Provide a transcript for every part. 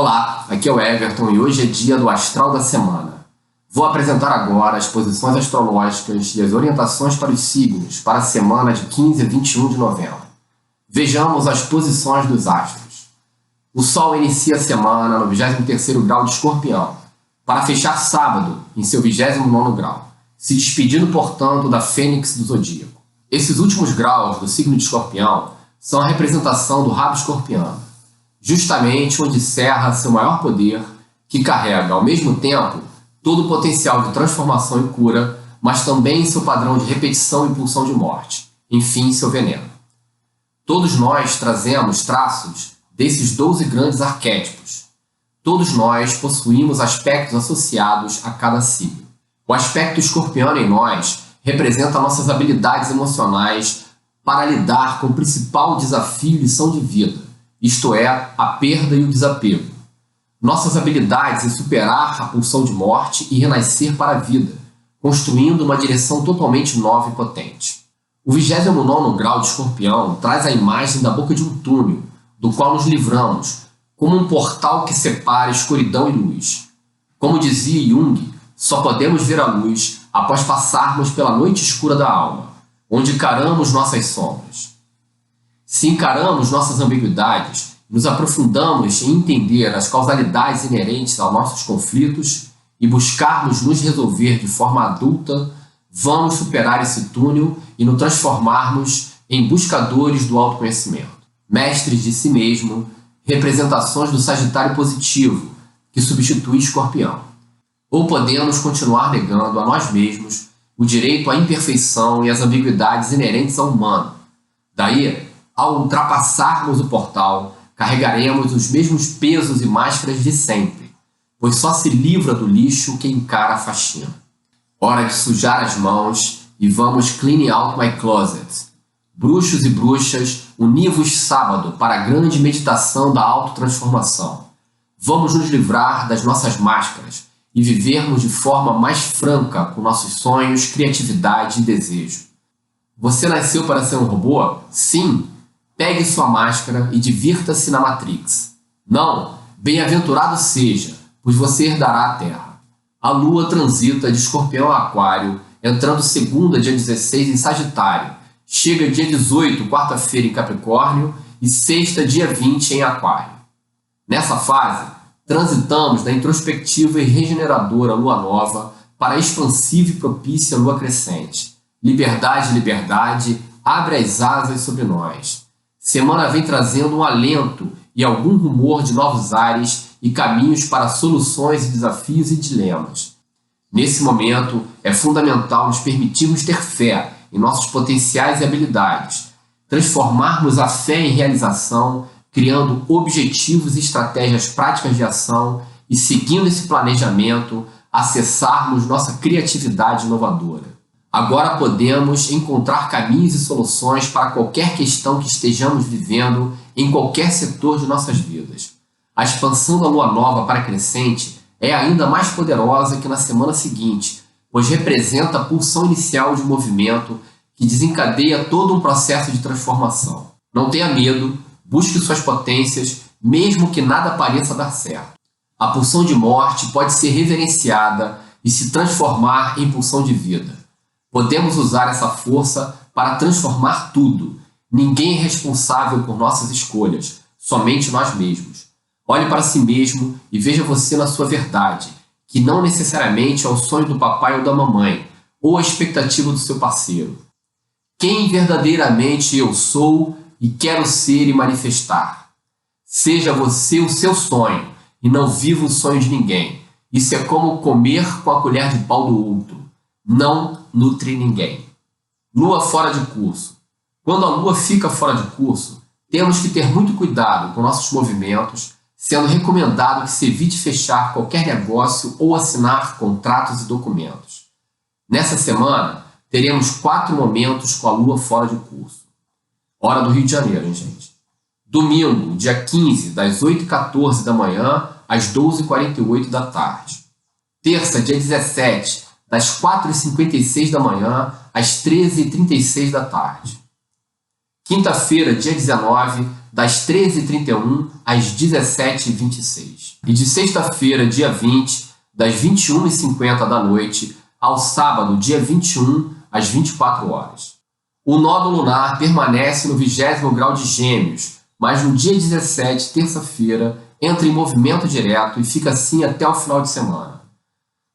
Olá, aqui é o Everton e hoje é dia do Astral da Semana. Vou apresentar agora as posições astrológicas e as orientações para os signos para a semana de 15 a 21 de novembro. Vejamos as posições dos astros. O Sol inicia a semana no 23º grau de Escorpião, para fechar sábado em seu 29º grau, se despedindo, portanto, da Fênix do Zodíaco. Esses últimos graus do signo de Escorpião são a representação do rabo escorpiano, justamente onde encerra seu maior poder, que carrega, ao mesmo tempo, todo o potencial de transformação e cura, mas também seu padrão de repetição e pulsão de morte, enfim, seu veneno. Todos nós trazemos traços desses 12 grandes arquétipos. Todos nós possuímos aspectos associados a cada signo. O aspecto escorpiano em nós representa nossas habilidades emocionais para lidar com o principal desafio e lição de vida, isto é, a perda e o desapego. Nossas habilidades em superar a pulsão de morte e renascer para a vida, construindo uma direção totalmente nova e potente. O 29º grau de Escorpião traz a imagem da boca de um túnel, do qual nos livramos, como um portal que separa escuridão e luz. Como dizia Jung, só podemos ver a luz após passarmos pela noite escura da alma, onde encaramos nossas sombras. Se encaramos nossas ambiguidades, nos aprofundamos em entender as causalidades inerentes aos nossos conflitos e buscarmos nos resolver de forma adulta, vamos superar esse túnel e nos transformarmos em buscadores do autoconhecimento, mestres de si mesmo, representações do Sagitário positivo, que substitui Escorpião. Ou podemos continuar negando a nós mesmos o direito à imperfeição e às ambiguidades inerentes ao humano. Daí, ao ultrapassarmos o portal, carregaremos os mesmos pesos e máscaras de sempre, pois só se livra do lixo quem encara a faxina. Hora de sujar as mãos e vamos clean out my closet. Bruxos e bruxas, univos sábado para a grande meditação da autotransformação. Vamos nos livrar das nossas máscaras e vivermos de forma mais franca com nossos sonhos, criatividade e desejo. Você nasceu para ser um robô? Sim! Pegue sua máscara e divirta-se na Matrix. Não, bem-aventurado seja, pois você herdará a Terra. A Lua transita de Escorpião a Aquário, entrando segunda, dia 16, em Sagitário. Chega dia 18, quarta-feira, em Capricórnio e sexta, dia 20, em Aquário. Nessa fase, transitamos da introspectiva e regeneradora Lua Nova para a expansiva e propícia Lua Crescente. Liberdade, liberdade, abre as asas sobre nós. Semana vem trazendo um alento e algum rumor de novos ares e caminhos para soluções e desafios e dilemas. Nesse momento, é fundamental nos permitirmos ter fé em nossos potenciais e habilidades, transformarmos a fé em realização, criando objetivos e estratégias práticas de ação e, seguindo esse planejamento, acessarmos nossa criatividade inovadora. Agora podemos encontrar caminhos e soluções para qualquer questão que estejamos vivendo em qualquer setor de nossas vidas. A expansão da Lua Nova para a Crescente é ainda mais poderosa que na semana seguinte, pois representa a pulsão inicial de um movimento que desencadeia todo um processo de transformação. Não tenha medo, busque suas potências, mesmo que nada pareça dar certo. A pulsão de morte pode ser reverenciada e se transformar em pulsão de vida. Podemos usar essa força para transformar tudo. Ninguém é responsável por nossas escolhas, somente nós mesmos. Olhe para si mesmo e veja você na sua verdade, que não necessariamente é o sonho do papai ou da mamãe, ou a expectativa do seu parceiro. Quem verdadeiramente eu sou e quero ser e manifestar. Seja você o seu sonho e não viva o sonho de ninguém. Isso é como comer com a colher de pau do outro. Não nutre ninguém. Lua fora de curso. Quando a Lua fica fora de curso, temos que ter muito cuidado com nossos movimentos, sendo recomendado que se evite fechar qualquer negócio ou assinar contratos e documentos. Nessa semana, teremos 4 momentos com a Lua fora de curso. Hora do Rio de Janeiro, hein, gente? Domingo, dia 15, das 8h14 da manhã às 12h48 da tarde. Terça, dia 17, das 4h56 da manhã às 13h36 da tarde. Quinta-feira, dia 19, das 13h31 às 17h26. e de sexta-feira, dia 20, das 21h50 da noite, ao sábado, dia 21, às 24 horas. O nódo lunar permanece no 20º grau de Gêmeos, mas no dia 17, terça-feira, entra em movimento direto e fica assim até o final de semana.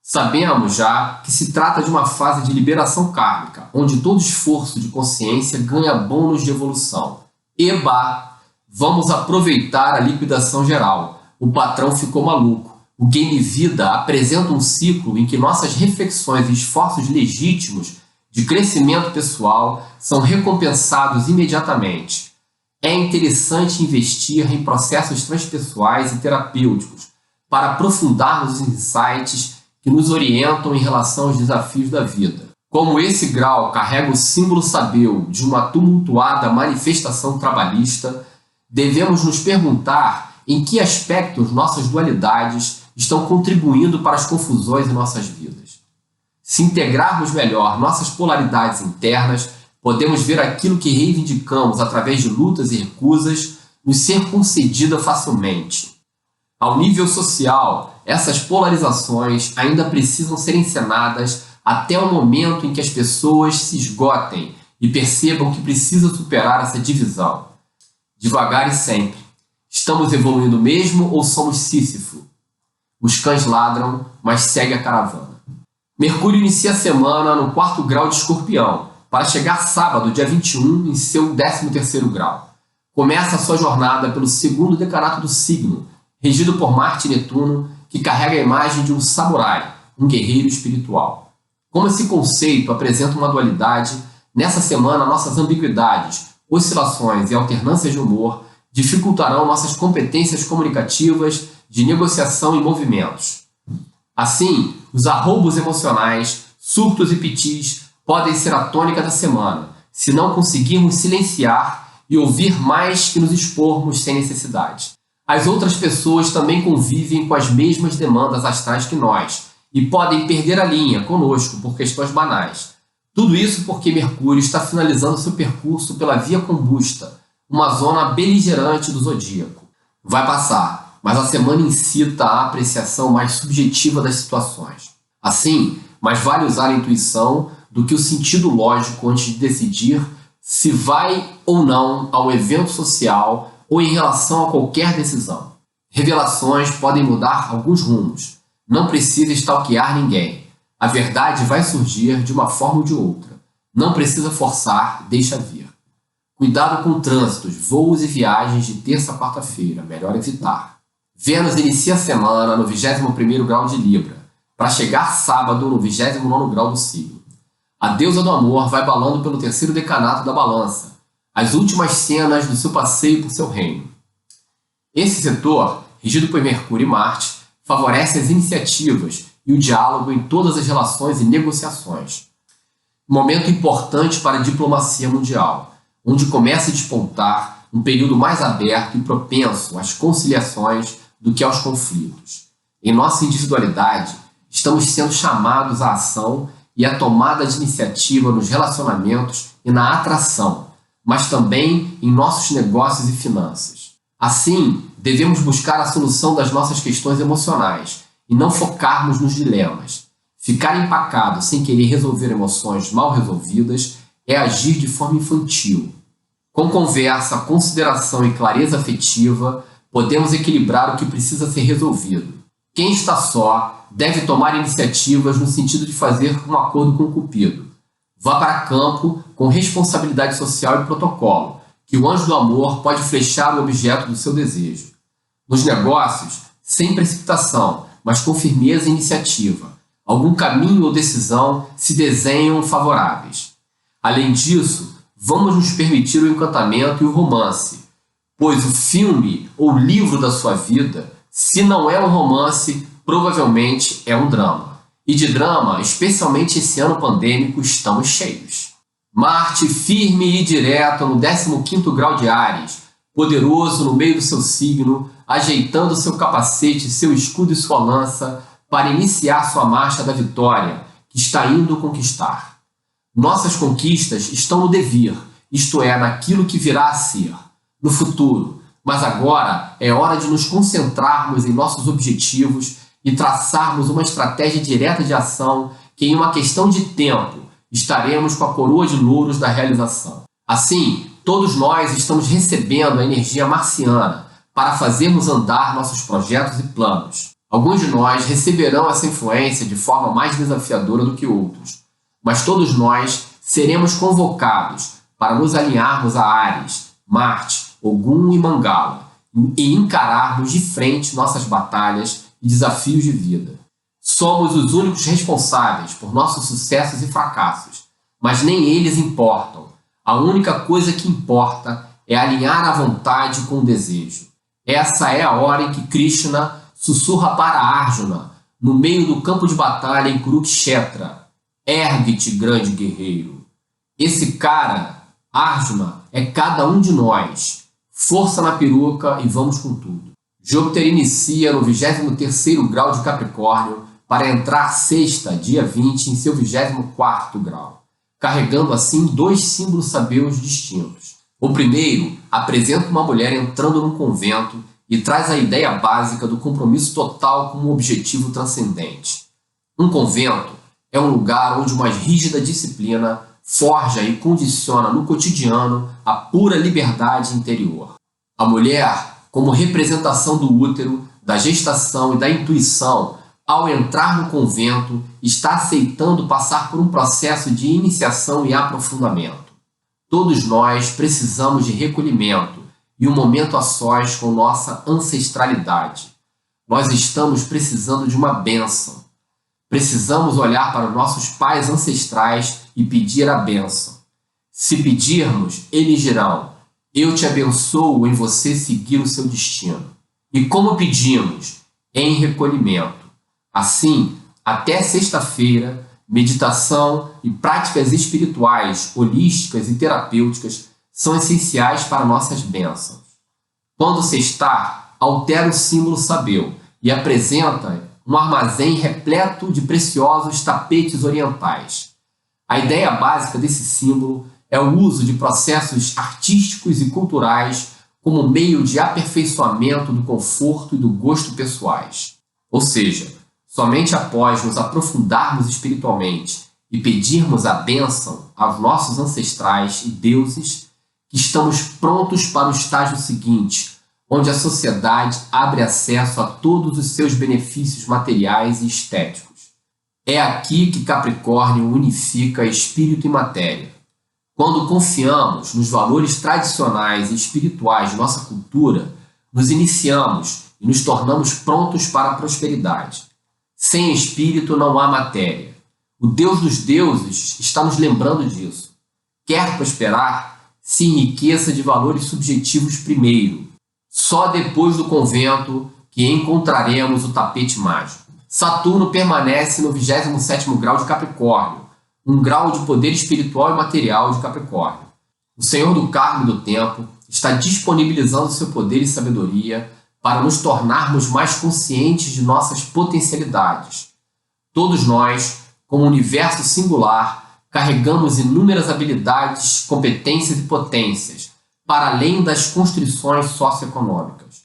Sabemos já que se trata de uma fase de liberação kármica, onde todo esforço de consciência ganha bônus de evolução. Eba! Vamos aproveitar a liquidação geral. O patrão ficou maluco. O Game Vida apresenta um ciclo em que nossas reflexões e esforços legítimos de crescimento pessoal são recompensados imediatamente. É interessante investir em processos transpessoais e terapêuticos para aprofundar nos insights que nos orientam em relação aos desafios da vida. Como esse grau carrega o símbolo sabeu de uma tumultuada manifestação trabalhista, devemos nos perguntar em que aspectos nossas dualidades estão contribuindo para as confusões em nossas vidas. Se integrarmos melhor nossas polaridades internas, podemos ver aquilo que reivindicamos através de lutas e recusas nos ser concedida facilmente. Ao nível social, essas polarizações ainda precisam ser encenadas até o momento em que as pessoas se esgotem e percebam que precisam superar essa divisão. Devagar e sempre. Estamos evoluindo mesmo ou somos Sísifo? Os cães ladram, mas segue a caravana. Mercúrio inicia a semana no 4º grau de Escorpião, para chegar sábado, dia 21, em seu 13º grau. Começa a sua jornada pelo 2º decanato do signo, regido por Marte e Netuno, que carrega a imagem de um samurai, um guerreiro espiritual. Como esse conceito apresenta uma dualidade, nessa semana nossas ambiguidades, oscilações e alternâncias de humor dificultarão nossas competências comunicativas de negociação e movimentos. Assim, os arroubos emocionais, surtos e pitis podem ser a tônica da semana, se não conseguirmos silenciar e ouvir mais que nos expormos sem necessidade. As outras pessoas também convivem com as mesmas demandas astrais que nós e podem perder a linha conosco por questões banais. Tudo isso porque Mercúrio está finalizando seu percurso pela via combusta, uma zona beligerante do zodíaco. Vai passar, mas a semana incita a apreciação mais subjetiva das situações. Assim, mais vale usar a intuição do que o sentido lógico antes de decidir se vai ou não ao evento social ou em relação a qualquer decisão. Revelações podem mudar alguns rumos. Não precisa stalkear ninguém. A verdade vai surgir de uma forma ou de outra. Não precisa forçar, deixa vir. Cuidado com trânsitos, voos e viagens de terça a quarta-feira, melhor evitar. Vênus inicia a semana no 21º grau de Libra, para chegar sábado no 29º grau do signo. A deusa do amor vai balando pelo 3º decanato da balança, as últimas cenas do seu passeio por seu reino. Esse setor, regido por Mercúrio e Marte, favorece as iniciativas e o diálogo em todas as relações e negociações. Momento importante para a diplomacia mundial, onde começa a despontar um período mais aberto e propenso às conciliações do que aos conflitos. Em nossa individualidade, estamos sendo chamados à ação e à tomada de iniciativa nos relacionamentos e na atração, mas também em nossos negócios e finanças. Assim, devemos buscar a solução das nossas questões emocionais e não focarmos nos dilemas. Ficar empacado sem querer resolver emoções mal resolvidas é agir de forma infantil. Com conversa, consideração e clareza afetiva, podemos equilibrar o que precisa ser resolvido. Quem está só deve tomar iniciativas no sentido de fazer um acordo com o Cupido. Vá para campo com responsabilidade social e protocolo, que o anjo do amor pode flechar o objeto do seu desejo. Nos negócios, sem precipitação, mas com firmeza e iniciativa, algum caminho ou decisão se desenham favoráveis. Além disso, vamos nos permitir o encantamento e o romance, pois o filme ou livro da sua vida, se não é um romance, provavelmente é um drama. E de drama, especialmente esse ano pandêmico, estamos cheios. Marte firme e direto no 15º grau de Áries, poderoso no meio do seu signo, ajeitando seu capacete, seu escudo e sua lança para iniciar sua marcha da vitória, que está indo conquistar. Nossas conquistas estão no devir, isto é, naquilo que virá a ser, no futuro, Mas agora é hora de nos concentrarmos em nossos objetivos e traçarmos uma estratégia direta de ação que, em uma questão de tempo, estaremos com a coroa de louros da realização. Assim, todos nós estamos recebendo a energia marciana para fazermos andar nossos projetos e planos. Alguns de nós receberão essa influência de forma mais desafiadora do que outros, mas todos nós seremos convocados para nos alinharmos a Áries, Marte, Ogum e Mangala e encararmos de frente nossas batalhas e desafios de vida. Somos os únicos responsáveis por nossos sucessos e fracassos, mas nem eles importam. A única coisa que importa é alinhar a vontade com o desejo. Essa é a hora em que Krishna sussurra para Arjuna, no meio do campo de batalha em Kurukshetra: ergue-te, grande guerreiro. Esse cara, Arjuna, é cada um de nós. Força na peruca e vamos com tudo. Júpiter inicia no 23º grau de Capricórnio para entrar sexta, dia 20, em seu 24º grau, carregando assim dois símbolos sabeus distintos. O primeiro apresenta uma mulher entrando num convento e traz a ideia básica do compromisso total com um objetivo transcendente. Um convento é um lugar onde uma rígida disciplina forja e condiciona no cotidiano a pura liberdade interior. A mulher, como representação do útero, da gestação e da intuição, ao entrar no convento, está aceitando passar por um processo de iniciação e aprofundamento. Todos nós precisamos de recolhimento e um momento a sós com nossa ancestralidade. Nós estamos precisando de uma bênção. Precisamos olhar para os nossos pais ancestrais e pedir a bênção. Se pedirmos, eles dirão: eu te abençoo em você seguir o seu destino. E como pedimos? Em recolhimento. Assim, até sexta-feira, meditação e práticas espirituais, holísticas e terapêuticas são essenciais para nossas bênçãos. Quando sextar, altera o símbolo sabeu e apresenta um armazém repleto de preciosos tapetes orientais. A ideia básica desse símbolo é o uso de processos artísticos e culturais como meio de aperfeiçoamento do conforto e do gosto pessoais. Ou seja, somente após nos aprofundarmos espiritualmente e pedirmos a bênção aos nossos ancestrais e deuses, que estamos prontos para o estágio seguinte, onde a sociedade abre acesso a todos os seus benefícios materiais e estéticos. É aqui que Capricórnio unifica espírito e matéria. Quando confiamos nos valores tradicionais e espirituais de nossa cultura, nos iniciamos e nos tornamos prontos para a prosperidade. Sem espírito não há matéria. O Deus dos deuses está nos lembrando disso. Quer prosperar? Se enriqueça de valores subjetivos primeiro. Só depois do convento que encontraremos o tapete mágico. Saturno permanece no 27º grau de Capricórnio, um grau de poder espiritual e material de Capricórnio. O Senhor do Karma e do Tempo está disponibilizando seu poder e sabedoria para nos tornarmos mais conscientes de nossas potencialidades. Todos nós, como universo singular, carregamos inúmeras habilidades, competências e potências, para além das constrições socioeconômicas.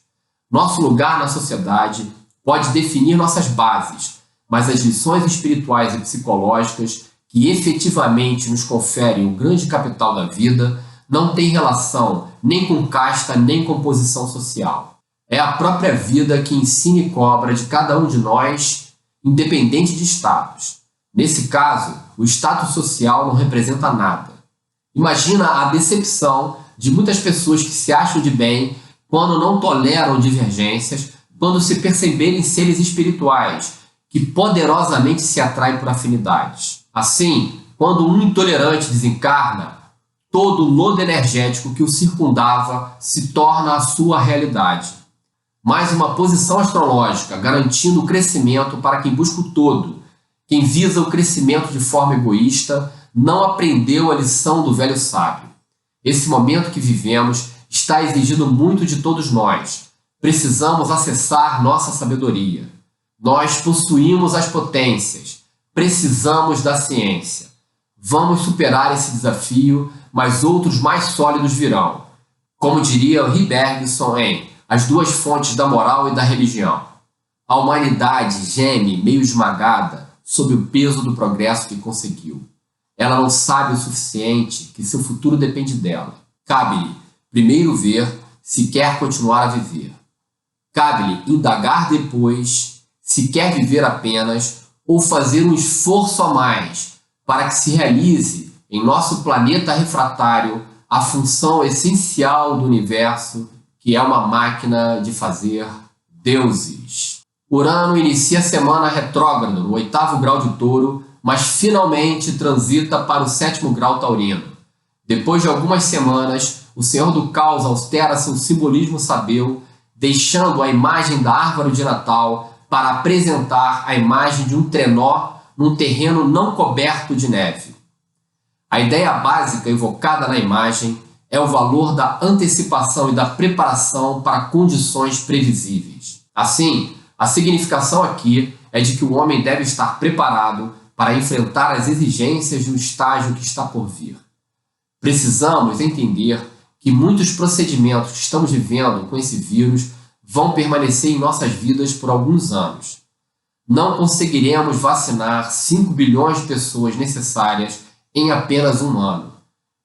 Nosso lugar na sociedade pode definir nossas bases, mas as lições espirituais e psicológicas que efetivamente nos conferem o grande capital da vida não têm relação nem com casta nem com posição social. É a própria vida que ensina e cobra de cada um de nós, independente de status. Nesse caso, o status social não representa nada. Imagina a decepção de muitas pessoas que se acham de bem quando não toleram divergências, quando se perceberem seres espirituais que poderosamente se atraem por afinidades. Assim, quando um intolerante desencarna, todo o lodo energético que o circundava se torna a sua realidade. Mais uma posição astrológica garantindo o crescimento para quem busca o todo. Quem visa o crescimento de forma egoísta não aprendeu a lição do velho sábio. Esse momento que vivemos está exigindo muito de todos nós. Precisamos acessar nossa sabedoria. Nós possuímos as potências. Precisamos da ciência. Vamos superar esse desafio, mas outros mais sólidos virão. Como diria Henri Bergson em As Duas Fontes da Moral e da Religião, a humanidade geme meio esmagada sob o peso do progresso que conseguiu. Ela não sabe o suficiente que seu futuro depende dela. Cabe-lhe primeiro ver se quer continuar a viver. Cabe-lhe indagar depois se quer viver apenas ou fazer um esforço a mais para que se realize em nosso planeta refratário a função essencial do universo, que é uma máquina de fazer deuses. Urano inicia a semana retrógrado no 8º grau de Touro, mas finalmente transita para o 7º grau taurino. Depois de algumas semanas, o Senhor do Caos altera seu simbolismo sabeu, deixando a imagem da árvore de Natal para apresentar a imagem de um trenó num terreno não coberto de neve. A ideia básica evocada na imagem é o valor da antecipação e da preparação para condições previsíveis. Assim, a significação aqui é de que o homem deve estar preparado para enfrentar as exigências de um estágio que está por vir. Precisamos entender que muitos procedimentos que estamos vivendo com esse vírus vão permanecer em nossas vidas por alguns anos. Não conseguiremos vacinar 5 bilhões de pessoas necessárias em apenas um ano.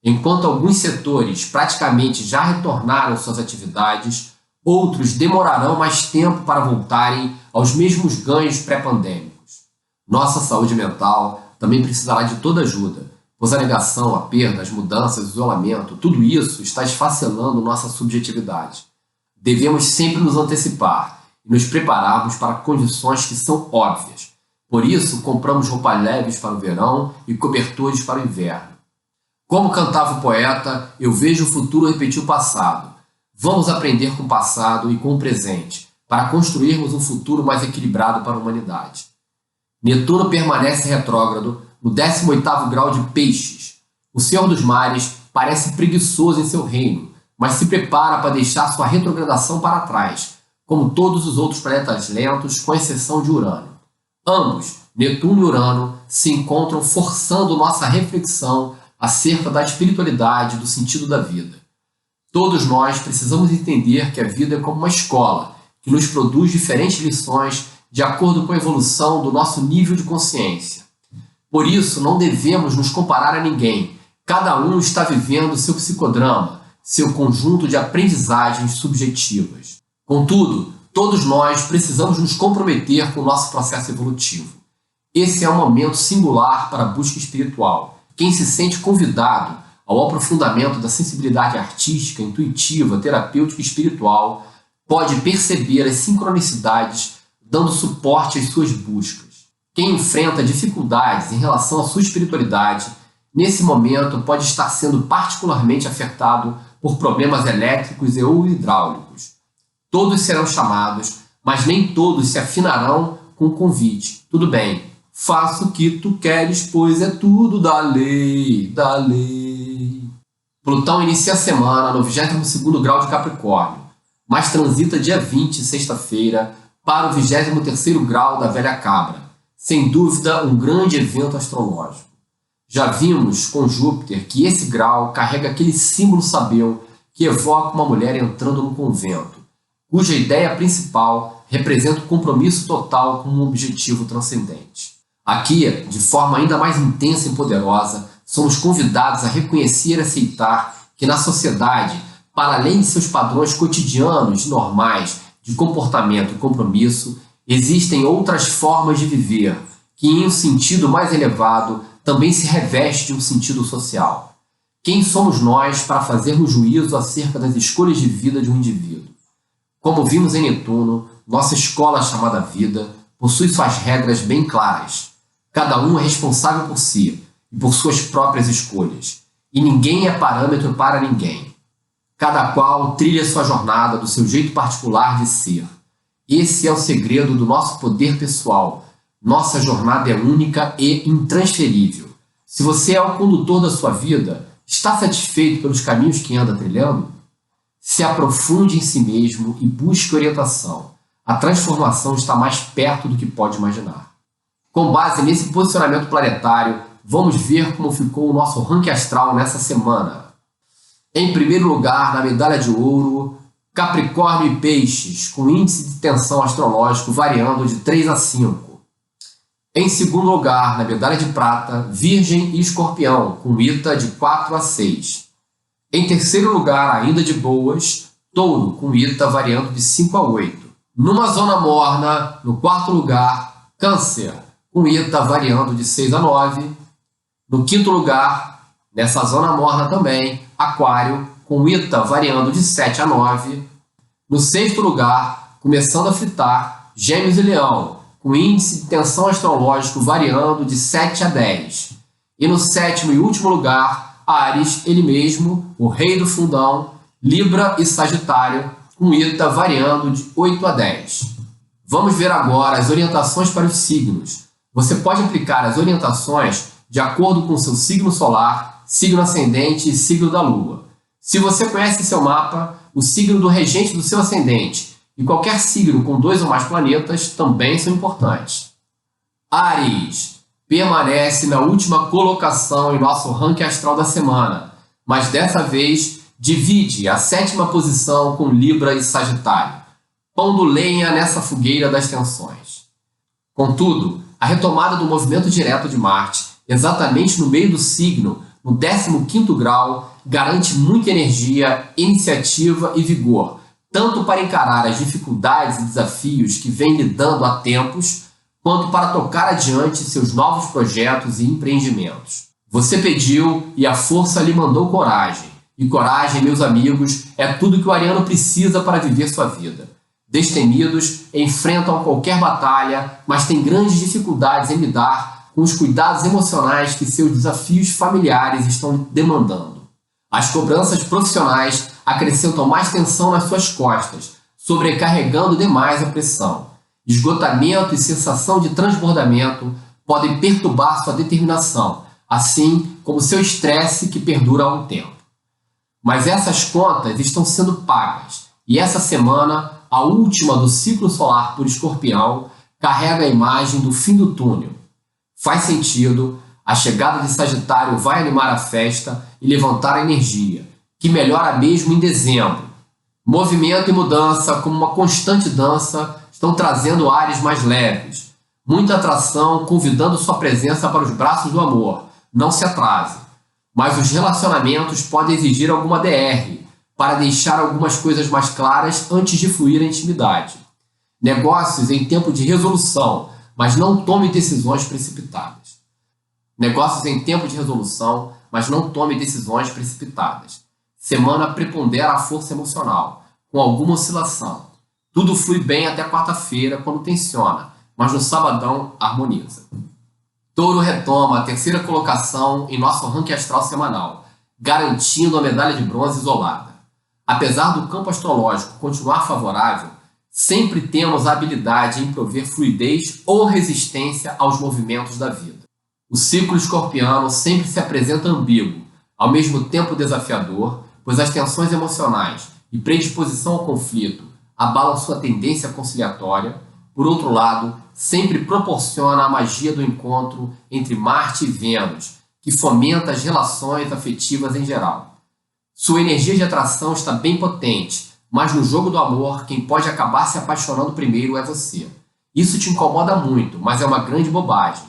Enquanto alguns setores praticamente já retornaram suas atividades, outros demorarão mais tempo para voltarem aos mesmos ganhos pré-pandêmicos. Nossa saúde mental também precisará de toda ajuda, pois a negação, a perda, as mudanças, o isolamento, tudo isso está esfacelando nossa subjetividade. Devemos sempre nos antecipar e nos prepararmos para condições que são óbvias. Por isso, compramos roupas leves para o verão e cobertores para o inverno. Como cantava o poeta, eu vejo o futuro repetir o passado. Vamos aprender com o passado e com o presente, para construirmos um futuro mais equilibrado para a humanidade. Netuno permanece retrógrado no 18º grau de Peixes. O Senhor dos Mares parece preguiçoso em seu reino, mas se prepara para deixar sua retrogradação para trás, como todos os outros planetas lentos, com exceção de Urano. Ambos, Netuno e Urano, se encontram forçando nossa reflexão acerca da espiritualidade e do sentido da vida. Todos nós precisamos entender que a vida é como uma escola, que nos produz diferentes lições de acordo com a evolução do nosso nível de consciência. Por isso, não devemos nos comparar a ninguém. Cada um está vivendo seu psicodrama, seu conjunto de aprendizagens subjetivas. Contudo, todos nós precisamos nos comprometer com o nosso processo evolutivo. Esse é um momento singular para a busca espiritual. Quem se sente convidado ao aprofundamento da sensibilidade artística, intuitiva, terapêutica e espiritual pode perceber as sincronicidades dando suporte às suas buscas. Quem enfrenta dificuldades em relação à sua espiritualidade, nesse momento pode estar sendo particularmente afetado por problemas elétricos ou hidráulicos. Todos serão chamados, mas nem todos se afinarão com o convite. Tudo bem, faça o que tu queres, pois é tudo da lei, da lei. Plutão inicia a semana no 22º grau de Capricórnio, mas transita dia 20, sexta-feira, para o 23º grau da Velha Cabra. Sem dúvida, um grande evento astrológico. Já vimos com Júpiter que esse grau carrega aquele símbolo sabeu que evoca uma mulher entrando num convento, cuja ideia principal representa o compromisso total com um objetivo transcendente. Aqui, de forma ainda mais intensa e poderosa, somos convidados a reconhecer e aceitar que na sociedade, para além de seus padrões cotidianos normais de comportamento e compromisso, existem outras formas de viver que, em um sentido mais elevado, também se reveste de um sentido social. Quem somos nós para fazermos juízo acerca das escolhas de vida de um indivíduo? Como vimos em Netuno, nossa escola chamada vida possui suas regras bem claras. Cada um é responsável por si e por suas próprias escolhas, e ninguém é parâmetro para ninguém. Cada qual trilha sua jornada do seu jeito particular de ser. Esse é o segredo do nosso poder pessoal. Nossa jornada é única e intransferível. Se você é o condutor da sua vida, está satisfeito pelos caminhos que anda trilhando? Se aprofunde em si mesmo e busque orientação. A transformação está mais perto do que pode imaginar. Com base nesse posicionamento planetário, vamos ver como ficou o nosso ranking astral nessa semana. Em primeiro lugar, na medalha de ouro, Capricórnio e Peixes, com índice de tensão astrológico variando de 3 a 5. Em segundo lugar, na medalha de prata, Virgem e Escorpião, com ITA de 4 a 6. Em terceiro lugar, ainda de boas, Touro, com ITA variando de 5 a 8. Numa zona morna, no quarto lugar, Câncer, com ITA variando de 6 a 9. No quinto lugar, nessa zona morna também, Aquário, com ITA variando de 7 a 9. No sexto lugar, começando a fritar, Gêmeos e Leão, com índice de tensão astrológico variando de 7 a 10. E no sétimo e último lugar, Áries, ele mesmo, o rei do fundão, Libra e Sagitário, com ITA variando de 8 a 10. Vamos ver agora as orientações para os signos. Você pode aplicar as orientações de acordo com o seu signo solar, signo ascendente e signo da Lua. Se você conhece seu mapa, o signo do regente do seu ascendente e qualquer signo com 2 ou mais planetas também são importantes. Áries permanece na última colocação em nosso ranking astral da semana, mas dessa vez divide a 7ª posição com Libra e Sagitário, pondo lenha nessa fogueira das tensões. Contudo, a retomada do movimento direto de Marte, exatamente no meio do signo, no 15º grau, garante muita energia, iniciativa e vigor, tanto para encarar as dificuldades e desafios que vem lidando há tempos, quanto para tocar adiante seus novos projetos e empreendimentos. Você pediu e a força lhe mandou coragem. E coragem, meus amigos, é tudo que o ariano precisa para viver sua vida. Destemidos, enfrentam qualquer batalha, mas têm grandes dificuldades em lidar com os cuidados emocionais que seus desafios familiares estão demandando. As cobranças profissionais acrescentam mais tensão nas suas costas, sobrecarregando demais a pressão. Esgotamento e sensação de transbordamento podem perturbar sua determinação, assim como seu estresse que perdura há um tempo. Mas essas contas estão sendo pagas, e essa semana, a última do ciclo solar por Escorpião, carrega a imagem do fim do túnel. Faz sentido, a chegada de Sagitário vai animar a festa e levantar a energia, que melhora mesmo em dezembro. Movimento e mudança, como uma constante dança, estão trazendo ares mais leves. Muita atração, convidando sua presença para os braços do amor. Não se atrase. Mas os relacionamentos podem exigir alguma DR, para deixar algumas coisas mais claras antes de fluir a intimidade. Negócios em tempo de resolução, mas não tome decisões precipitadas. Negócios em tempo de resolução, mas não tome decisões precipitadas. Semana prepondera a força emocional, com alguma oscilação. Tudo flui bem até quarta-feira, quando tensiona, mas no sabadão harmoniza. Touro retoma a 3ª colocação em nosso ranking astral semanal, garantindo a medalha de bronze isolada. Apesar do campo astrológico continuar favorável, sempre temos a habilidade em prover fluidez ou resistência aos movimentos da vida. O ciclo escorpiano sempre se apresenta ambíguo, ao mesmo tempo desafiador, pois as tensões emocionais e predisposição ao conflito abalam sua tendência conciliatória. Por outro lado, sempre proporciona a magia do encontro entre Marte e Vênus, que fomenta as relações afetivas em geral. Sua energia de atração está bem potente, mas no jogo do amor, quem pode acabar se apaixonando primeiro é você. Isso te incomoda muito, mas é uma grande bobagem.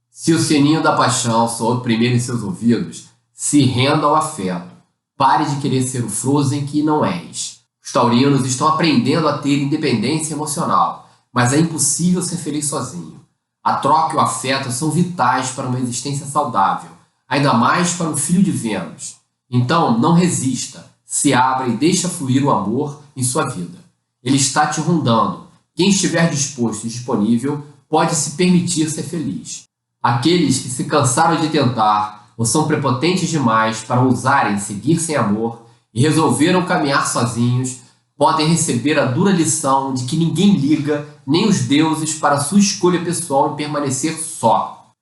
Se o sininho da paixão soou primeiro em seus ouvidos, se renda ao afeto. Pare de querer ser o Frozen que não és. Os taurinos estão aprendendo a ter independência emocional, mas é impossível ser feliz sozinho. A troca e o afeto são vitais para uma existência saudável, ainda mais para um filho de Vênus. Então, não resista, se abra e deixa fluir o amor em sua vida. Ele está te rondando. Quem estiver disposto e disponível pode se permitir ser feliz. Aqueles que se cansaram de tentar ou são prepotentes demais para ousarem seguir sem amor e resolveram caminhar sozinhos, podem receber a dura lição de que ninguém liga, nem os deuses, para sua escolha pessoal em permanecer só.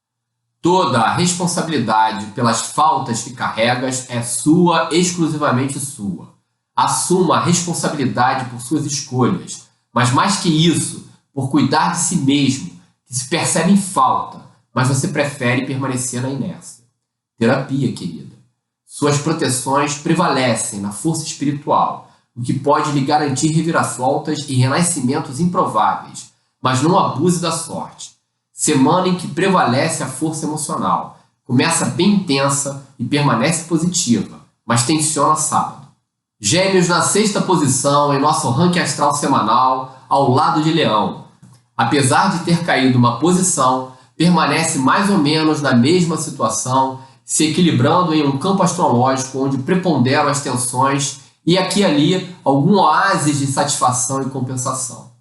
Toda a responsabilidade pelas faltas que carregas é sua, exclusivamente sua. Assuma a responsabilidade por suas escolhas, mas mais que isso, por cuidar de si mesmo, que se percebe em falta, mas você prefere permanecer na inércia. Terapia, querida. Suas proteções prevalecem na força espiritual, o que pode lhe garantir reviravoltas e renascimentos improváveis, mas não abuse da sorte. Semana em que prevalece a força emocional. Começa bem intensa e permanece positiva, mas tensiona sábado. Gêmeos na 6ª posição em nosso ranking astral semanal, ao lado de Leão. Apesar de ter caído uma posição, permanece mais ou menos na mesma situação, se equilibrando em um campo astrológico onde preponderam as tensões e aqui e ali algum oásis de satisfação e compensação.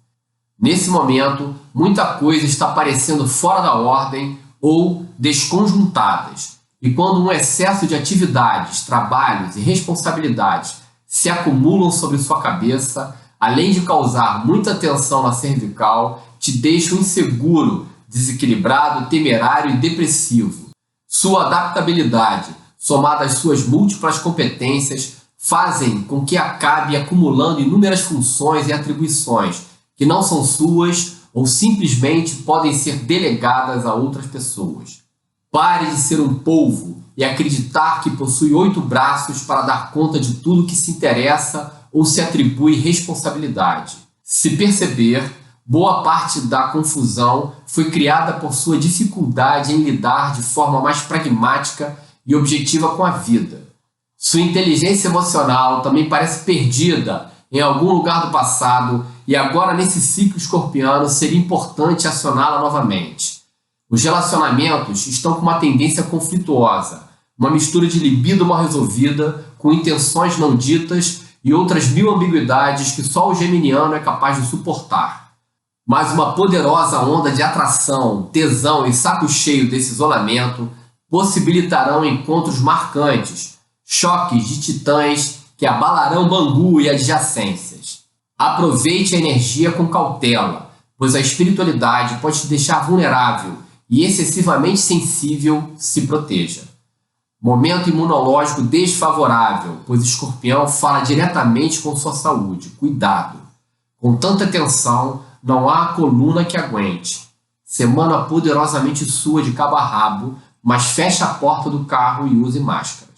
Nesse momento, muita coisa está parecendo fora da ordem ou desconjuntadas, e quando um excesso de atividades, trabalhos e responsabilidades se acumulam sobre sua cabeça, além de causar muita tensão na cervical, te deixam inseguro, desequilibrado, temerário e depressivo. Sua adaptabilidade, somada às suas múltiplas competências, fazem com que acabe acumulando inúmeras funções e atribuições que não são suas ou simplesmente podem ser delegadas a outras pessoas. Pare de ser um polvo e acreditar que possui 8 braços para dar conta de tudo que se interessa ou se atribui responsabilidade. Se perceber, boa parte da confusão foi criada por sua dificuldade em lidar de forma mais pragmática e objetiva com a vida. Sua inteligência emocional também parece perdida em algum lugar do passado e agora nesse ciclo escorpiano seria importante acioná-la novamente. Os relacionamentos estão com uma tendência conflituosa, uma mistura de libido mal resolvida, com intenções não ditas e outras 1000 ambiguidades que só o geminiano é capaz de suportar. Mas uma poderosa onda de atração, tesão e saco cheio desse isolamento possibilitarão encontros marcantes, choques de titãs que abalarão Bangu e adjacências. Aproveite a energia com cautela, pois a espiritualidade pode te deixar vulnerável e excessivamente sensível. Se proteja. Momento imunológico desfavorável, pois Escorpião fala diretamente com sua saúde. Cuidado! Com tanta tensão, não há coluna que aguente. Semana poderosamente sua de cabo a rabo, mas feche a porta do carro e use máscaras.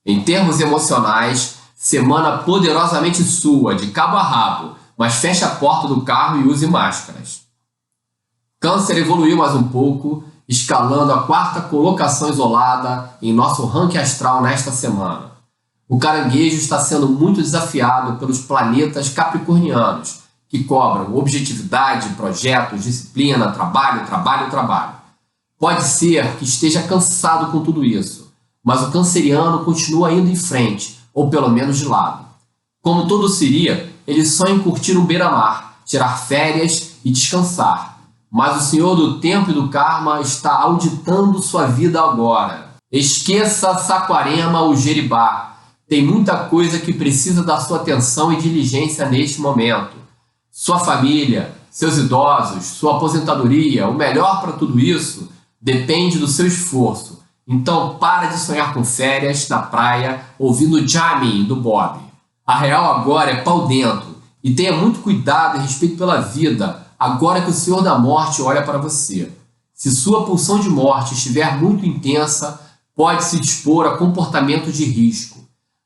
Em termos emocionais, semana poderosamente sua de cabo a rabo, mas feche a porta do carro e use máscaras. Câncer evoluiu mais um pouco, escalando a 4ª colocação isolada em nosso ranking astral nesta semana. O caranguejo está sendo muito desafiado pelos planetas capricornianos, que cobram objetividade, projetos, disciplina, trabalho. Pode ser que esteja cansado com tudo isso, mas o canceriano continua indo em frente, ou pelo menos de lado. Como todo Siri, ele sonha em curtir um beira-mar, tirar férias e descansar. Mas o Senhor do Tempo e do Karma está auditando sua vida agora. Esqueça Saquarema ou Jeribá. Tem muita coisa que precisa da sua atenção e diligência neste momento. Sua família, seus idosos, sua aposentadoria, o melhor para tudo isso depende do seu esforço. Então para de sonhar com férias na praia ouvindo Jamming do Bob. A real agora é pau dentro. E tenha muito cuidado e respeito pela vida agora que o Senhor da Morte olha para você. Se sua pulsão de morte estiver muito intensa, pode se dispor a comportamento de risco.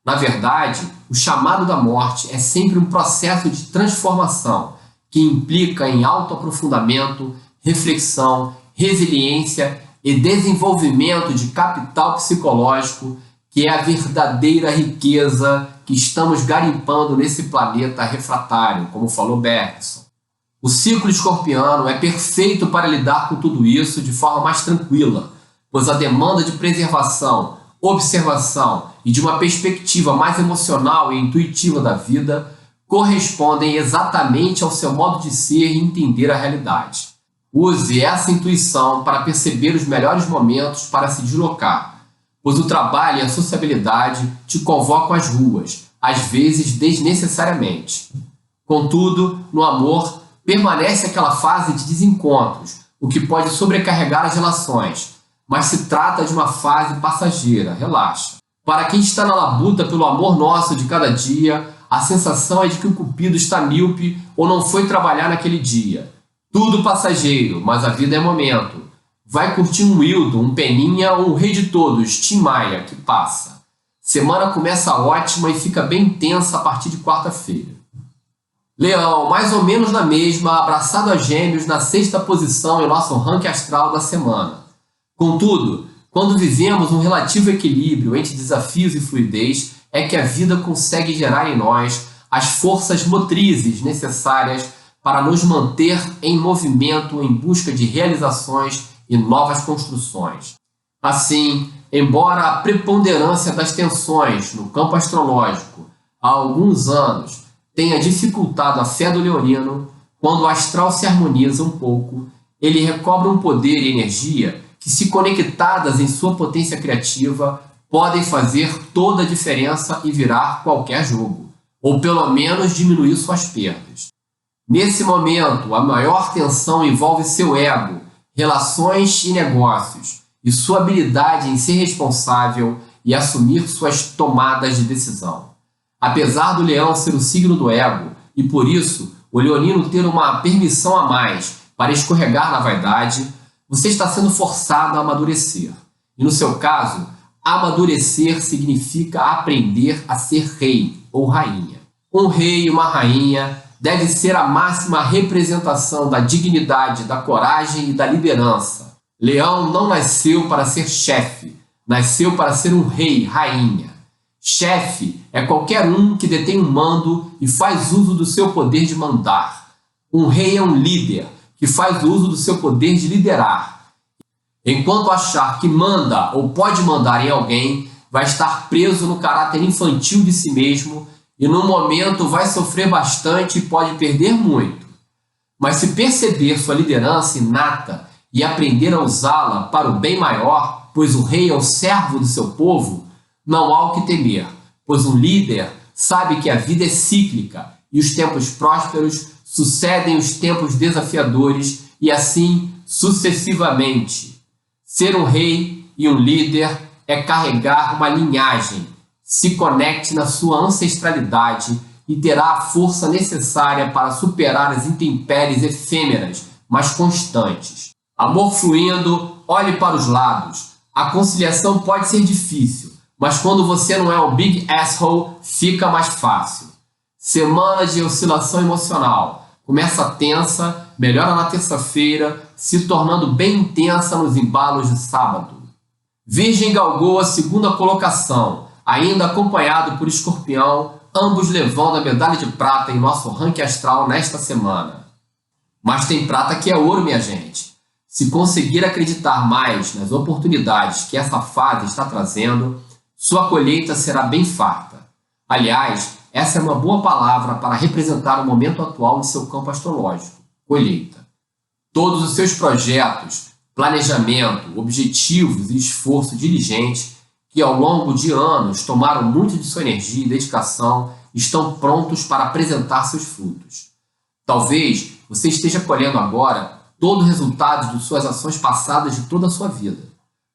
Na verdade, o chamado da morte é sempre um processo de transformação que implica em autoaprofundamento, reflexão, resiliência e desenvolvimento de capital psicológico, que é a verdadeira riqueza que estamos garimpando nesse planeta refratário, como falou Bergson. O ciclo escorpiano é perfeito para lidar com tudo isso de forma mais tranquila, pois a demanda de preservação, observação e de uma perspectiva mais emocional e intuitiva da vida correspondem exatamente ao seu modo de ser e entender a realidade. Use essa intuição para perceber os melhores momentos para se deslocar, pois o trabalho e a sociabilidade te convocam às ruas, às vezes desnecessariamente. Contudo, no amor, permanece aquela fase de desencontros, o que pode sobrecarregar as relações, mas se trata de uma fase passageira, relaxa. Para quem está na labuta pelo amor nosso de cada dia, a sensação é de que o cupido está míope ou não foi trabalhar naquele dia. Tudo passageiro, mas a vida é momento. Vai curtir um Wildo, um Peninha ou um Rei de Todos, Tim Maia, que passa. Semana começa ótima e fica bem tensa a partir de quarta-feira. Leão, mais ou menos na mesma, abraçado a Gêmeos na 6ª posição em nosso ranking astral da semana. Contudo, quando vivemos um relativo equilíbrio entre desafios e fluidez, é que a vida consegue gerar em nós as forças motrizes necessárias para nos manter em movimento em busca de realizações e novas construções. Assim, embora a preponderância das tensões no campo astrológico há alguns anos tenha dificultado a fé do leonino, quando o astral se harmoniza um pouco, ele recobra um poder e energia que, se conectadas em sua potência criativa, podem fazer toda a diferença e virar qualquer jogo, ou pelo menos diminuir suas perdas. Nesse momento, a maior tensão envolve seu ego, relações e negócios, e sua habilidade em ser responsável e assumir suas tomadas de decisão. Apesar do leão ser o signo do ego, e por isso o leonino ter uma permissão a mais para escorregar na vaidade, você está sendo forçado a amadurecer. E no seu caso, amadurecer significa aprender a ser rei ou rainha. Um rei e uma rainha deve ser a máxima representação da dignidade, da coragem e da liderança. Leão não nasceu para ser chefe, nasceu para ser um rei, rainha. Chefe é qualquer um que detém um mando e faz uso do seu poder de mandar. Um rei é um líder que faz uso do seu poder de liderar. Enquanto achar que manda ou pode mandar em alguém, vai estar preso no caráter infantil de si mesmo e no momento vai sofrer bastante e pode perder muito. Mas se perceber sua liderança inata e aprender a usá-la para o bem maior, pois o rei é o servo do seu povo, não há o que temer, pois um líder sabe que a vida é cíclica e os tempos prósperos sucedem os tempos desafiadores e assim sucessivamente. Ser um rei e um líder é carregar uma linhagem. Se conecte na sua ancestralidade e terá a força necessária para superar as intempéries efêmeras, mas constantes. Amor fluindo, olhe para os lados. A conciliação pode ser difícil, mas quando você não é o big asshole, fica mais fácil. Semana de oscilação emocional. Começa tensa, melhora na terça-feira, se tornando bem intensa nos embalos de sábado. Virgem galgou a 2ª colocação, ainda acompanhado por Escorpião, ambos levando a medalha de prata em nosso ranking astral nesta semana. Mas tem prata que é ouro, minha gente. Se conseguir acreditar mais nas oportunidades que essa fase está trazendo, sua colheita será bem farta. Aliás, essa é uma boa palavra para representar o momento atual de seu campo astrológico, colheita. Todos os seus projetos, planejamento, objetivos e esforço diligente, que ao longo de anos tomaram muito de sua energia e dedicação, estão prontos para apresentar seus frutos. Talvez você esteja colhendo agora todo o resultado de suas ações passadas de toda a sua vida.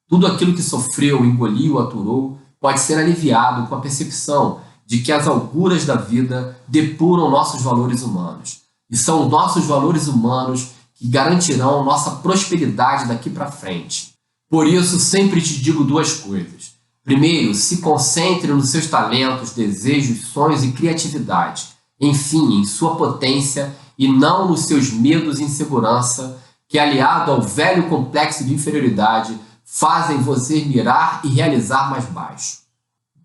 Tudo aquilo que sofreu, engoliu, aturou, pode ser aliviado com a percepção de que as alturas da vida depuram nossos valores humanos. E são nossos valores humanos que garantirão nossa prosperidade daqui para frente. Por isso, sempre te digo 2 coisas. Primeiro, se concentre nos seus talentos, desejos, sonhos e criatividade. Enfim, em sua potência e não nos seus medos e insegurança, que, aliado ao velho complexo de inferioridade, fazem você mirar e realizar mais baixo.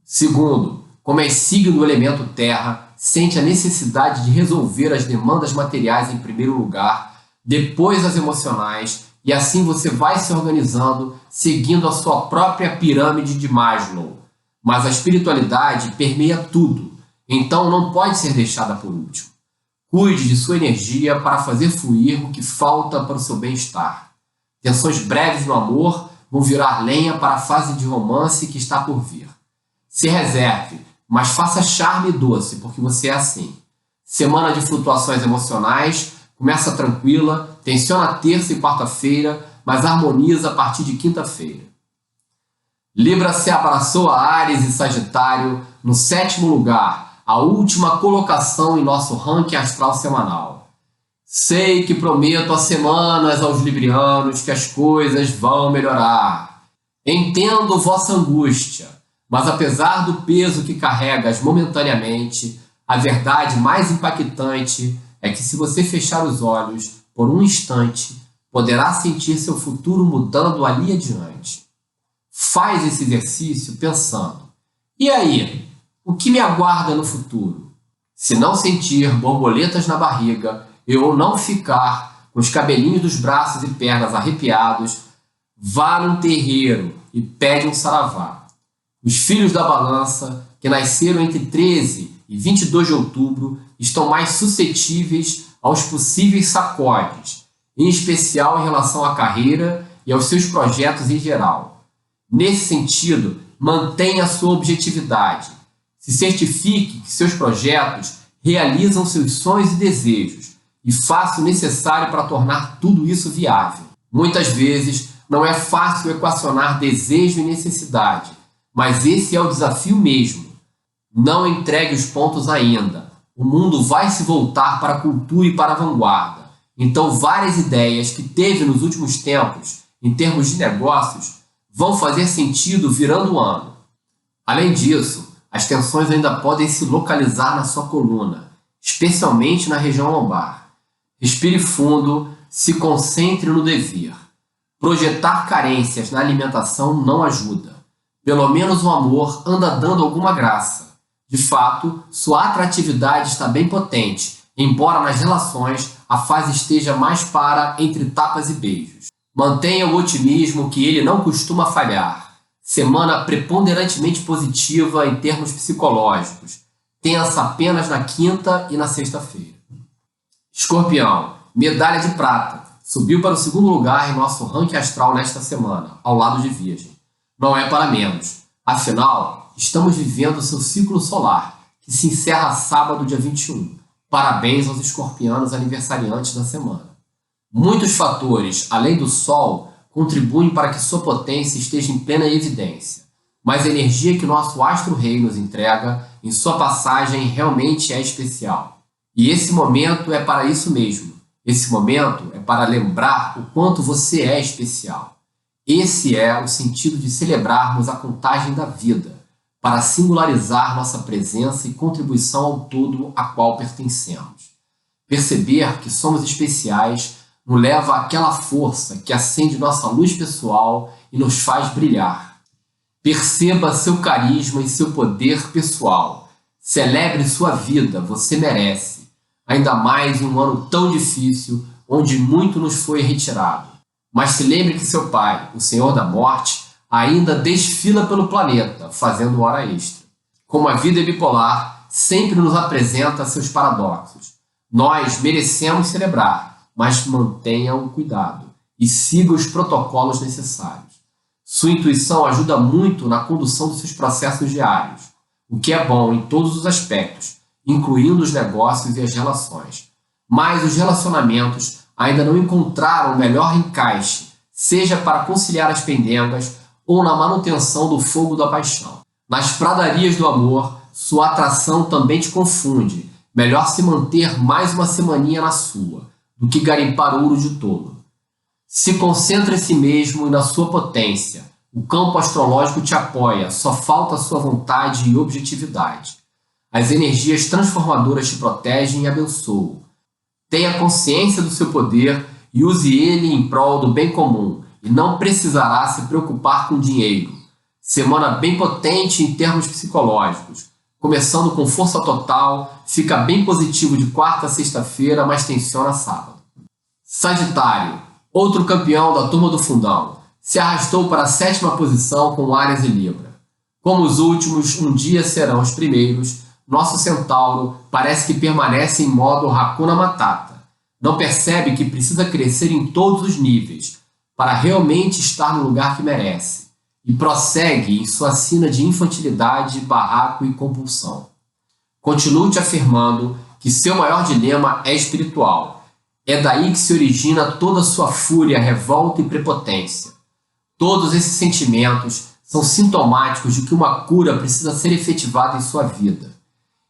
Segundo, como é signo do elemento terra, sente a necessidade de resolver as demandas materiais em primeiro lugar, depois as emocionais, e assim você vai se organizando, seguindo a sua própria pirâmide de Maslow. Mas a espiritualidade permeia tudo, então não pode ser deixada por último. Cuide de sua energia para fazer fluir o que falta para o seu bem-estar. Tensões breves no amor vão virar lenha para a fase de romance que está por vir. Se reserve, mas faça charme e doce, porque você é assim. Semana de flutuações emocionais, começa tranquila, tensiona terça e quarta-feira, mas harmoniza a partir de quinta-feira. Libra se abraçou a Áries e Sagitário no 7º lugar, a última colocação em nosso ranking astral semanal. Sei que prometo há semanas aos librianos que as coisas vão melhorar. Entendo vossa angústia, Mas apesar do peso que carregas momentaneamente, a verdade mais impactante é que se você fechar os olhos por um instante, poderá sentir seu futuro mudando ali adiante. Faz esse exercício pensando: e aí? O que me aguarda no futuro? Se não sentir borboletas na barriga ou não ficar com os cabelinhos dos braços e pernas arrepiados, vá num terreiro e pede um saravá. Os filhos da balança, que nasceram entre 13 e 22 de outubro, estão mais suscetíveis aos possíveis sacodes, em especial em relação à carreira e aos seus projetos em geral. Nesse sentido, mantenha sua objetividade. Se certifique que seus projetos realizam seus sonhos e desejos e faça o necessário para tornar tudo isso viável. Muitas vezes, não é fácil equacionar desejo e necessidade, mas esse é o desafio mesmo. Não entregue os pontos ainda. O mundo vai se voltar para a cultura e para a vanguarda. Então, várias ideias que teve nos últimos tempos, em termos de negócios, vão fazer sentido virando o ano. Além disso, as tensões ainda podem se localizar na sua coluna, especialmente na região lombar. Respire fundo, se concentre no dever. Projetar carências na alimentação não ajuda. Pelo menos o amor anda dando alguma graça. De fato, sua atratividade está bem potente, embora nas relações a fase esteja mais para entre tapas e beijos. Mantenha o otimismo que ele não costuma falhar. Semana preponderantemente positiva em termos psicológicos. Tensa apenas na quinta e na sexta-feira. Escorpião, medalha de prata. Subiu para o segundo lugar em nosso ranking astral nesta semana, ao lado de Virgem. Não é para menos. Afinal, estamos vivendo seu ciclo solar, que se encerra sábado, dia 21. Parabéns aos escorpianos aniversariantes da semana. Muitos fatores, além do Sol, contribuem para que sua potência esteja em plena evidência. Mas a energia que nosso astro-rei nos entrega em sua passagem realmente é especial. E esse momento é para isso mesmo. Esse momento é para lembrar o quanto você é especial. Esse é o sentido de celebrarmos a contagem da vida, para singularizar nossa presença e contribuição ao todo a qual pertencemos. Perceber que somos especiais nos leva àquela força que acende nossa luz pessoal e nos faz brilhar. Perceba seu carisma e seu poder pessoal. Celebre sua vida, você merece. Ainda mais em um ano tão difícil, onde muito nos foi retirado. Mas se lembre que seu pai, o Senhor da Morte, ainda desfila pelo planeta, fazendo hora extra. Como a vida é bipolar, sempre nos apresenta seus paradoxos. Nós merecemos celebrar, mas mantenha o cuidado e siga os protocolos necessários. Sua intuição ajuda muito na condução dos seus processos diários, o que é bom em todos os aspectos, incluindo os negócios e as relações. Mas os relacionamentos ainda não encontraram o melhor encaixe, seja para conciliar as pendengas ou na manutenção do fogo da paixão. Nas pradarias do amor, sua atração também te confunde. Melhor se manter mais uma semaninha na sua, do que garimpar ouro de tolo. Se concentra em si mesmo e na sua potência. O campo astrológico te apoia, só falta sua vontade e objetividade. As energias transformadoras te protegem e abençoam. Tenha consciência do seu poder e use ele em prol do bem comum, e não precisará se preocupar com dinheiro. Semana bem potente em termos psicológicos. Começando com força total, fica bem positivo de quarta a sexta-feira, mas tensiona sábado. Sagitário, outro campeão da turma do fundão, se arrastou para a 7ª posição com Áries e Libra. Como os últimos, um dia serão os primeiros, nosso centauro parece que permanece em modo Hakuna Matata. Não percebe que precisa crescer em todos os níveis para realmente estar no lugar que merece. E prossegue em sua sina de infantilidade, barraco e compulsão. Continue te afirmando que seu maior dilema é espiritual. É daí que se origina toda sua fúria, revolta e prepotência. Todos esses sentimentos são sintomáticos de que uma cura precisa ser efetivada em sua vida.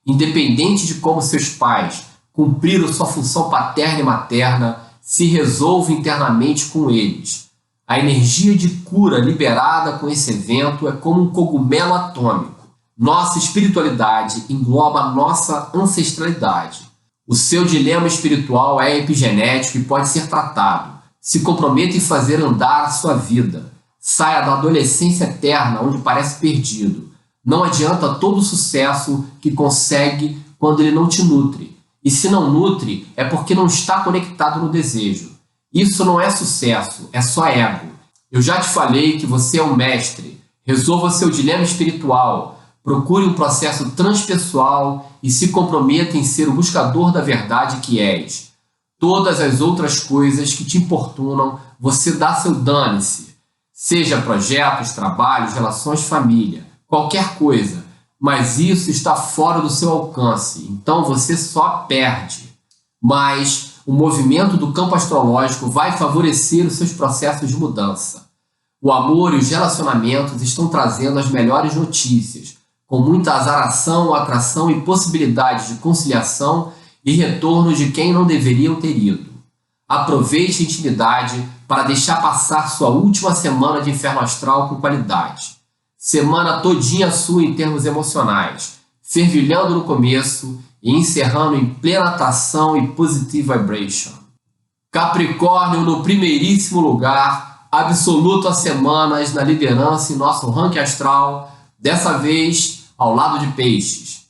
Independente de como seus pais cumpriram sua função paterna e materna, se resolva internamente com eles. A energia de cura liberada com esse evento é como um cogumelo atômico. Nossa espiritualidade engloba nossa ancestralidade. O seu dilema espiritual é epigenético e pode ser tratado. Se comprometa em fazer andar a sua vida. Saia da adolescência eterna onde parece perdido. Não adianta todo o sucesso que consegue quando ele não te nutre. E se não nutre, é porque não está conectado no desejo. Isso não é sucesso, é só ego. Eu já te falei que você é um mestre. Resolva seu dilema espiritual. Procure um processo transpessoal e se comprometa em ser o buscador da verdade que és. Todas as outras coisas que te importunam, você dá seu dane-se. Seja projetos, trabalhos, relações, família, qualquer coisa. Mas isso está fora do seu alcance, então você só perde. Mas o movimento do campo astrológico vai favorecer os seus processos de mudança. O amor e os relacionamentos estão trazendo as melhores notícias, com muita azaração, atração e possibilidades de conciliação e retorno de quem não deveriam ter ido. Aproveite a intimidade para deixar passar sua última semana de inferno astral com qualidade. Semana todinha sua em termos emocionais, fervilhando no começo e encerrando em plena atração e positive vibration. Capricórnio no primeiríssimo lugar, absoluto há semanas na liderança em nosso ranking astral, dessa vez ao lado de Peixes.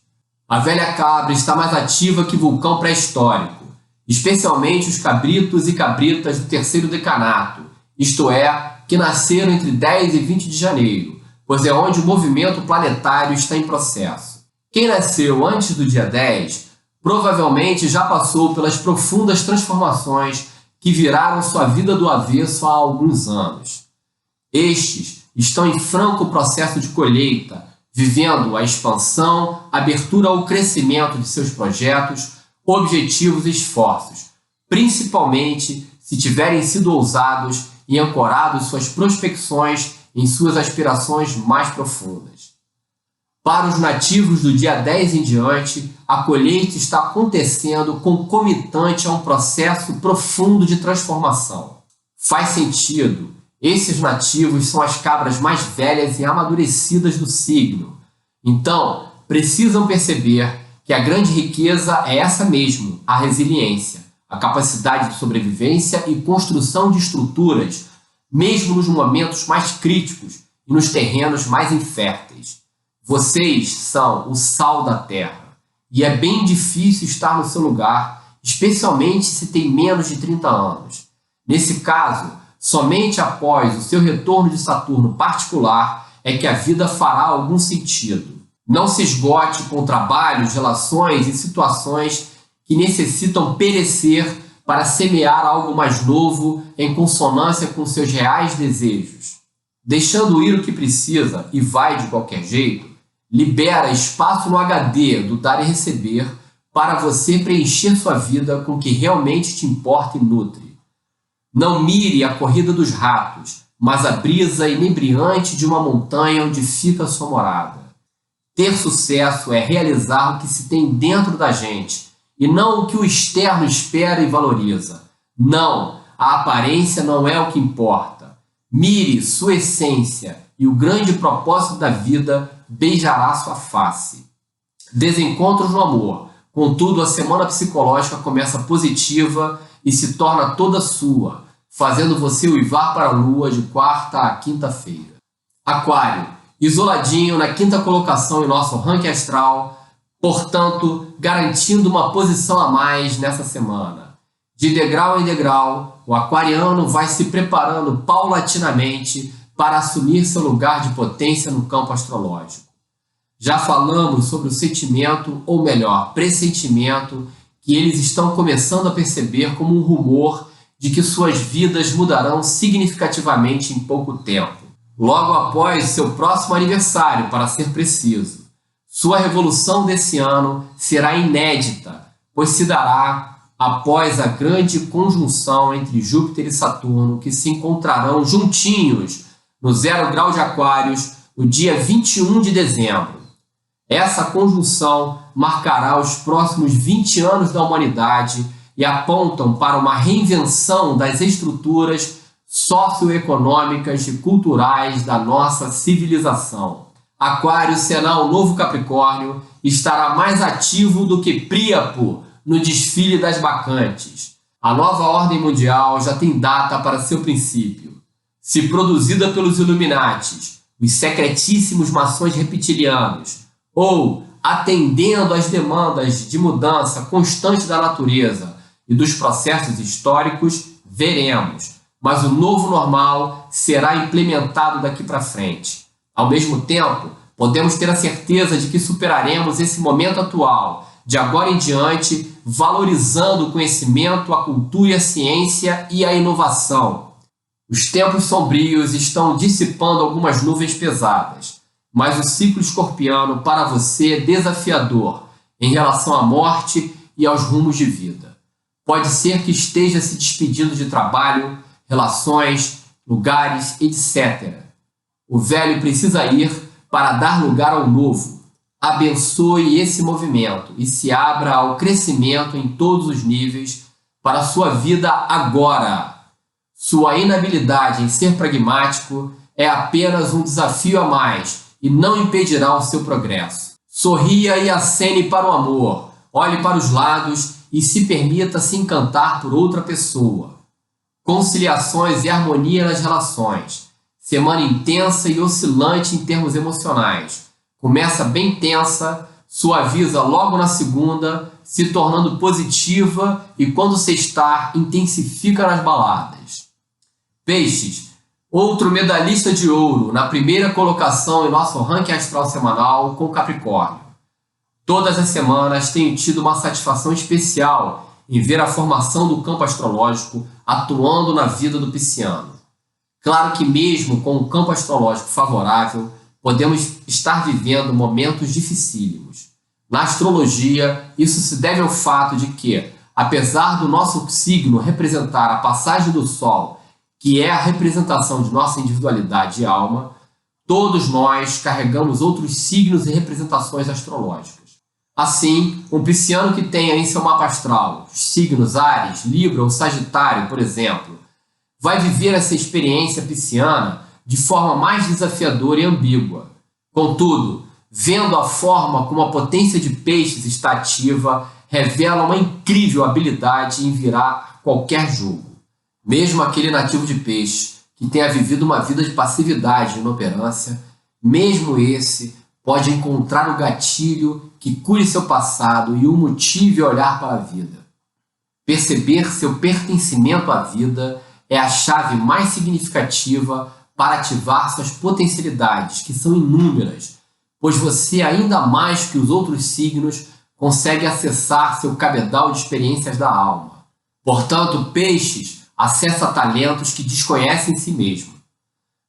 A velha cabra está mais ativa que vulcão pré-histórico, especialmente os cabritos e cabritas do terceiro decanato, isto é, que nasceram entre 10 e 20 de janeiro, pois é onde o movimento planetário está em processo. Quem nasceu antes do dia 10 provavelmente já passou pelas profundas transformações que viraram sua vida do avesso há alguns anos. Estes estão em franco processo de colheita, vivendo a expansão, abertura ao crescimento de seus projetos, objetivos e esforços, principalmente se tiverem sido ousados e ancorados suas prospecções em suas aspirações mais profundas. Para os nativos do dia 10 em diante, a colheita está acontecendo concomitante a um processo profundo de transformação. Faz sentido. Esses nativos são as cabras mais velhas e amadurecidas do signo. Então, precisam perceber que a grande riqueza é essa mesmo, a resiliência, a capacidade de sobrevivência e construção de estruturas, mesmo nos momentos mais críticos e nos terrenos mais inférteis. Vocês são o sal da terra, e é bem difícil estar no seu lugar, especialmente se tem menos de 30 anos. Nesse caso, somente após o seu retorno de Saturno particular é que a vida fará algum sentido. Não se esgote com trabalhos, relações e situações que necessitam perecer para semear algo mais novo em consonância com seus reais desejos. Deixando ir o que precisa e vai de qualquer jeito, libera espaço no HD do dar e receber para você preencher sua vida com o que realmente te importa e nutre. Não mire a corrida dos ratos, mas a brisa inebriante de uma montanha onde fica sua morada. Ter sucesso é realizar o que se tem dentro da gente, e não o que o externo espera e valoriza. Não, a aparência não é o que importa. Mire sua essência, e o grande propósito da vida beijará sua face. Desencontros no amor. Contudo, a semana psicológica começa positiva e se torna toda sua, fazendo você uivar para a lua de quarta a quinta-feira. Aquário, isoladinho na quinta colocação em nosso ranking astral, portanto, garantindo uma posição a mais nessa semana. De degrau em degrau, o aquariano vai se preparando paulatinamente para assumir seu lugar de potência no campo astrológico. Já falamos sobre o sentimento, ou melhor, pressentimento, que eles estão começando a perceber como um rumor de que suas vidas mudarão significativamente em pouco tempo. Logo após seu próximo aniversário, para ser preciso. Sua revolução desse ano será inédita, pois se dará após a grande conjunção entre Júpiter e Saturno, que se encontrarão juntinhos no 0 grau de Aquários, no dia 21 de dezembro. Essa conjunção marcará os próximos 20 anos da humanidade e apontam para uma reinvenção das estruturas socioeconômicas e culturais da nossa civilização. Aquário, sinal novo Capricórnio, estará mais ativo do que Príapo no desfile das bacantes. A nova ordem mundial já tem data para seu princípio. Se produzida pelos Illuminatis, os secretíssimos maçons reptilianos, ou atendendo às demandas de mudança constante da natureza e dos processos históricos, veremos. Mas o novo normal será implementado daqui para frente. Ao mesmo tempo, podemos ter a certeza de que superaremos esse momento atual, de agora em diante, valorizando o conhecimento, a cultura, a ciência e a inovação. Os tempos sombrios estão dissipando algumas nuvens pesadas, mas o ciclo escorpiano para você é desafiador em relação à morte e aos rumos de vida. Pode ser que esteja se despedindo de trabalho, relações, lugares, etc. O velho precisa ir para dar lugar ao novo. Abençoe esse movimento e se abra ao crescimento em todos os níveis para a sua vida agora. Sua inabilidade em ser pragmático é apenas um desafio a mais e não impedirá o seu progresso. Sorria e acene para o amor. Olhe para os lados e se permita se encantar por outra pessoa. Conciliações e harmonia nas relações. Semana intensa e oscilante em termos emocionais. Começa bem tensa, suaviza logo na segunda, se tornando positiva e quando sextar, intensifica nas baladas. Peixes, outro medalhista de ouro na primeira colocação em nosso ranking astral semanal com Capricórnio. Todas as semanas tenho tido uma satisfação especial em ver a formação do campo astrológico atuando na vida do pisciano. Claro que mesmo com o campo astrológico favorável, podemos estar vivendo momentos dificílimos. Na astrologia, isso se deve ao fato de que, apesar do nosso signo representar a passagem do Sol, que é a representação de nossa individualidade e alma, todos nós carregamos outros signos e representações astrológicas. Assim, um pisciano que tenha em seu mapa astral os signos Áries, Libra ou Sagitário, por exemplo, vai viver essa experiência pisciana de forma mais desafiadora e ambígua. Contudo, vendo a forma como a potência de Peixes está ativa, revela uma incrível habilidade em virar qualquer jogo. Mesmo aquele nativo de Peixe que tenha vivido uma vida de passividade e inoperância, mesmo esse pode encontrar o gatilho que cure seu passado e o motive a olhar para a vida. Perceber seu pertencimento à vida é a chave mais significativa para ativar suas potencialidades, que são inúmeras, pois você, ainda mais que os outros signos, consegue acessar seu cabedal de experiências da alma. Portanto, Peixes acessa talentos que desconhecem si mesmo.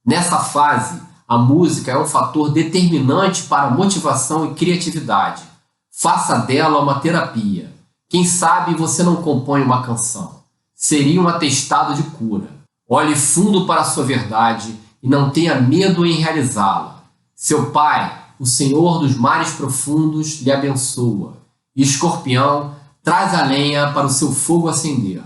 Nessa fase, a música é um fator determinante para a motivação e criatividade. Faça dela uma terapia. Quem sabe você não compõe uma canção. Seria um atestado de cura. Olhe fundo para a sua verdade e não tenha medo em realizá-la. Seu Pai, o Senhor dos mares profundos, lhe abençoa. E Escorpião traz a lenha para o seu fogo acender.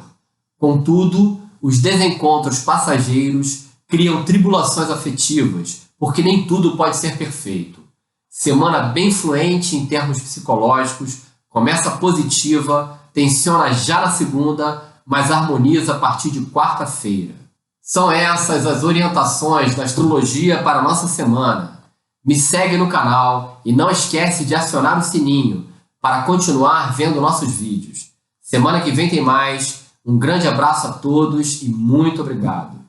Contudo, os desencontros passageiros criam tribulações afetivas, porque nem tudo pode ser perfeito. Semana bem fluente em termos psicológicos, começa positiva, tensiona já na segunda, mas harmoniza a partir de quarta-feira. São essas as orientações da astrologia para a nossa semana. Me segue no canal e não esquece de acionar o sininho para continuar vendo nossos vídeos. Semana que vem tem mais. Um grande abraço a todos e muito obrigado.